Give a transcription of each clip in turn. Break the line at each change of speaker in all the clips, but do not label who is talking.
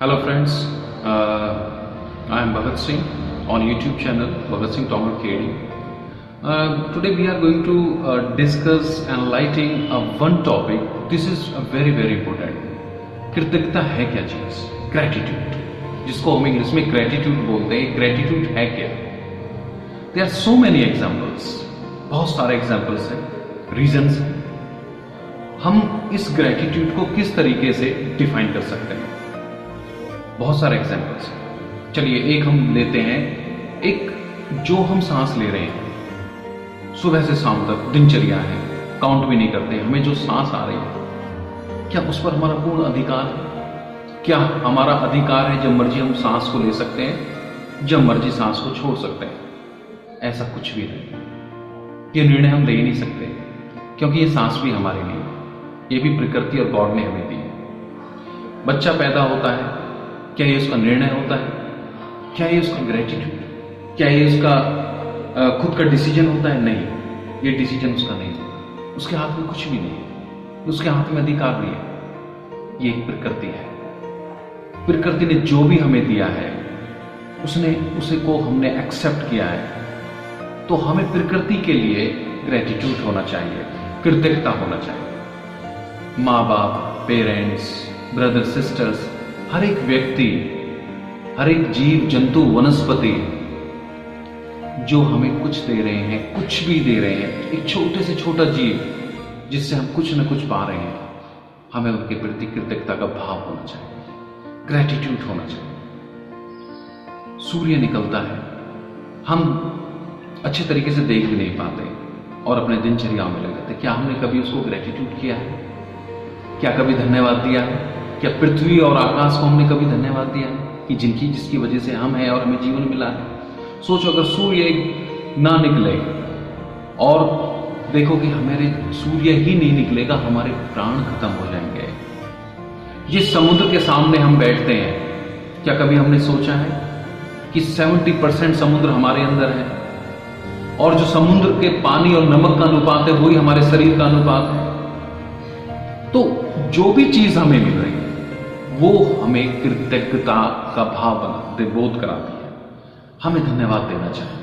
Hello friends, I am Bhagat Singh on YouTube channel Bhagat Singh Tomar KD. Today we are going to discuss enlightening one topic. This is very important. कृतज्ञता है क्या चीज? Gratitude, जिसको हम English में gratitude बोलते हैं. Gratitude है क्या? There are so many examples, बहुत सारे एग्जाम्पल्स हैं, रीजंस हैं. हम इस ग्रेटिट्यूड को किस तरीके से डिफाइन कर सकते हैं? बहुत सारे एग्जाम्पल्स हैं. चलिए एक हम लेते हैं. एक जो हम सांस ले रहे हैं सुबह से शाम तक, दिनचर्या है, काउंट भी नहीं करते, हमें जो सांस आ रही है, क्या उस पर हमारा पूर्ण अधिकार है? क्या हमारा अधिकार है जब मर्जी हम सांस को ले सकते हैं, जब मर्जी सांस को छोड़ सकते हैं? ऐसा कुछ भी नहीं. ये निर्णय हम ले ही नहीं सकते, क्योंकि ये सांस भी हमारे लिए, ये भी प्रकृति और गॉड ने हमें दी है. बच्चा पैदा होता है, क्या ये उसका निर्णय होता है? क्या ये उसका ग्रेटिट्यूड? क्या ये उसका खुद का डिसीजन होता है? नहीं, ये डिसीजन उसका नहीं है. उसके हाथ में कुछ भी नहीं है, उसके हाथ में अधिकार नहीं है. ये एक प्रकृति है. प्रकृति ने जो भी हमें दिया है उसे को हमने एक्सेप्ट किया है. तो हमें प्रकृति के लिए ग्रेटिट्यूड होना चाहिए, कृतज्ञता होना चाहिए. माँ बाप, पेरेंट्स, ब्रदर सिस्टर्स, हर एक व्यक्ति, हर एक जीव जंतु, वनस्पति जो हमें कुछ दे रहे हैं, कुछ भी दे रहे हैं, एक छोटे से छोटा जीव जिससे हम कुछ न कुछ पा रहे हैं, हमें उनके प्रति कृतज्ञता का भाव होना चाहिए, ग्रेटिट्यूड होना चाहिए. सूर्य निकलता है, हम अच्छे तरीके से देख भी नहीं पाते और अपने दिनचर्या में लग जाते. क्या हमने कभी उसको ग्रेटिट्यूड किया है? क्या कभी धन्यवाद दिया है? क्या पृथ्वी और आकाश को हमने कभी धन्यवाद दिया है कि जिसकी वजह से हम हैं और हमें जीवन मिला है? सोचो, अगर सूर्य ना निकले और देखो कि हमारे सूर्य ही नहीं निकलेगा, हमारे प्राण खत्म हो जाएंगे. जिस समुद्र के सामने हम बैठते हैं, क्या कभी हमने सोचा है कि 70% समुद्र हमारे अंदर है और जो समुद्र के पानी और नमक का अनुपात है वही हमारे शरीर का अनुपात है? तो जो भी चीज हमें मिल रही है वो हमें कृतज्ञता का भाव बोध कराती है. हमें धन्यवाद देना चाहिए.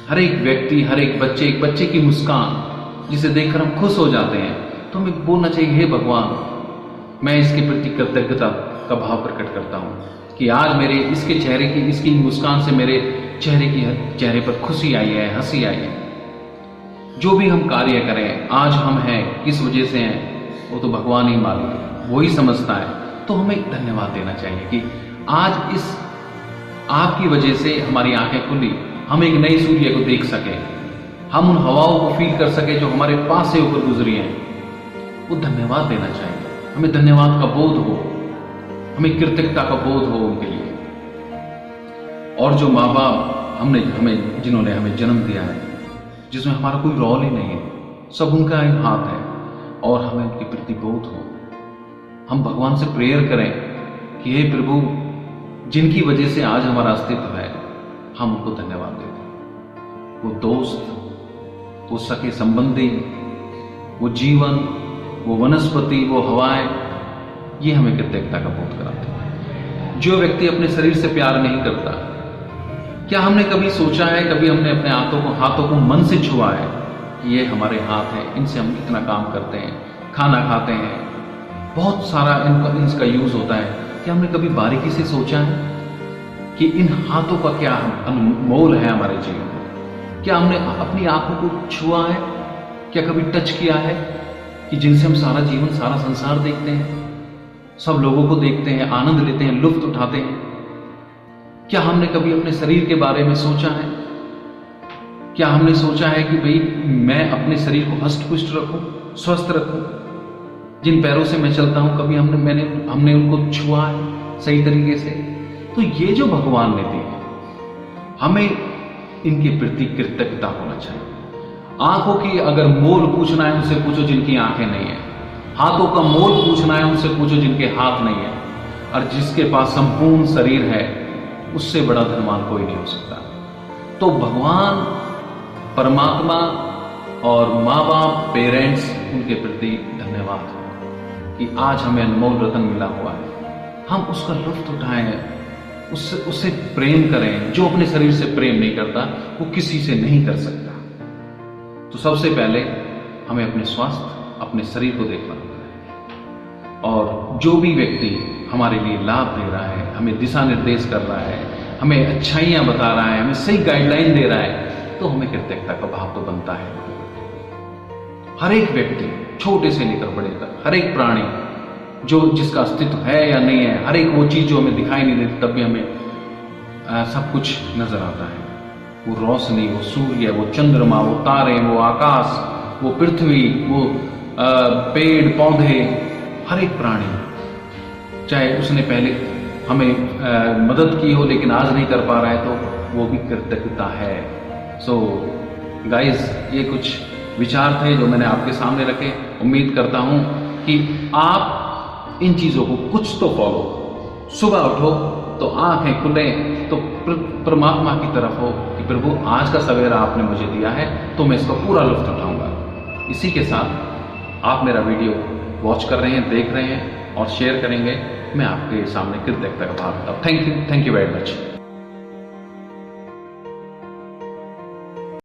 हर एक व्यक्ति, हर एक बच्चे की मुस्कान जिसे देखकर हम खुश हो जाते हैं, तो हमें बोलना चाहिए, हे भगवान, मैं इसके प्रति कृतज्ञता का भाव प्रकट करता हूं कि आज मेरे इसके चेहरे की, इसकी मुस्कान से मेरे चेहरे पर खुशी आई है, हंसी आई है. जो भी हम कार्य करें, आज हम हैं, किस वजह से हैं, वो तो भगवान ही मालिक है, वो ही समझता है. तो हमें धन्यवाद देना चाहिए कि आज इस आपकी वजह से हमारी आंखें खुली, हम एक नई सूर्य को देख सके, हम उन हवाओं को फील कर सके जो हमारे पास से होकर गुजरी हैं. वो धन्यवाद देना चाहिए. हमें धन्यवाद का बोध हो, हमें कृतज्ञता का बोध हो उनके लिए. और जो माँ बाप जिन्होंने हमें जन्म दिया है, जिसमें हमारा कोई रोल ही नहीं है, सब उनका ही हाथ है, और हमें उनके प्रति बोध हो. हम भगवान से प्रेयर करें कि हे प्रभु, जिनकी वजह से आज हमारा अस्तित्व है, हम उनको धन्यवाद दें. वो दोस्त, वो सके संबंधी, वो जीवन, वो वनस्पति, वो हवाएं, ये हमें कृतज्ञता का बोध कराते हैं. जो व्यक्ति अपने शरीर से प्यार नहीं करता, क्या हमने कभी सोचा है, कभी हमने अपने हाथों को मन से छुआ है कि ये हमारे हाथ हैं, इनसे हम कितना काम करते हैं, खाना खाते हैं, बहुत सारा इनका यूज होता है. क्या हमने कभी बारीकी से सोचा है कि इन हाथों का क्या अनमोल है हमारे जीवन में? क्या हमने अपनी आंखों को छुआ है? क्या कभी टच किया है कि जिनसे हम सारा जीवन, सारा संसार देखते हैं, सब लोगों को देखते हैं, आनंद लेते हैं, लुत्फ उठाते हैं? क्या हमने कभी अपने शरीर के बारे में सोचा है? क्या हमने सोचा है कि भाई मैं अपने शरीर को हष्ट पुष्ट रखूं, स्वस्थ रखूं? जिन पैरों से मैं चलता हूं, कभी हमने उनको छुआ है सही तरीके से? तो ये जो भगवान ने दी है, हमें इनके प्रति कृतज्ञता होना चाहिए. आंखों की अगर मोल पूछना है, उनसे पूछो जिनकी आंखें नहीं है. हाथों का मोल पूछना है, उनसे पूछो जिनके हाथ नहीं है. और जिसके पास संपूर्ण शरीर है, उससे बड़ा धनवान कोई नहीं हो सकता. तो भगवान, परमात्मा और माँ बाप, पेरेंट्स, उनके प्रति धन्यवाद कि आज हमें अनमोल रतन मिला हुआ है. हम उसका लुत्फ उठाएं, उससे प्रेम करें। जो अपने शरीर से प्रेम नहीं करता वो किसी से नहीं कर सकता। तो सबसे पहले हमें अपने स्वास्थ्य, अपने शरीर को देखना होता है। और जो भी व्यक्ति हमारे लिए लाभ दे रहा है, हमें दिशा निर्देश कर रहा है, हमें अच्छाइयाँ बता रहा है, हमें सही गाइडलाइन दे रहा है, तो हमें कृतज्ञता का भाव तो बनता है। हर एक व्यक्ति, छोटे से लेकर बड़े तक, हर एक प्राणी जो जिसका अस्तित्व है या नहीं है, हर एक वो चीज जो हमें दिखाई नहीं देती तब भी हमें सब कुछ नजर आता है। वो रोशनी, वो सूर्य, वो चंद्रमा, वो तारे, वो आकाश, वो पृथ्वी, वो पेड़ पौधे, हर एक प्राणी, चाहे उसने पहले हमें मदद की हो लेकिन आज नहीं कर पा रहा है तो वो भी कृतज्ञता है। सो गाइस, ये कुछ विचार थे जो मैंने आपके सामने रखे। उम्मीद करता हूं कि आप इन चीजों को कुछ तो फॉलो। सुबह उठो तो आंखें खुले तो परमात्मा की तरफ हो कि प्रभु आज का सवेरा आपने मुझे दिया है तो मैं इसका पूरा लुत्फ उठाऊंगा। इसी के साथ आप मेरा वीडियो वॉच कर रहे हैं, देख रहे हैं और शेयर करेंगे। मैं आपके सामने कृतज्ञता का भाव करता हूं। Thank you very much.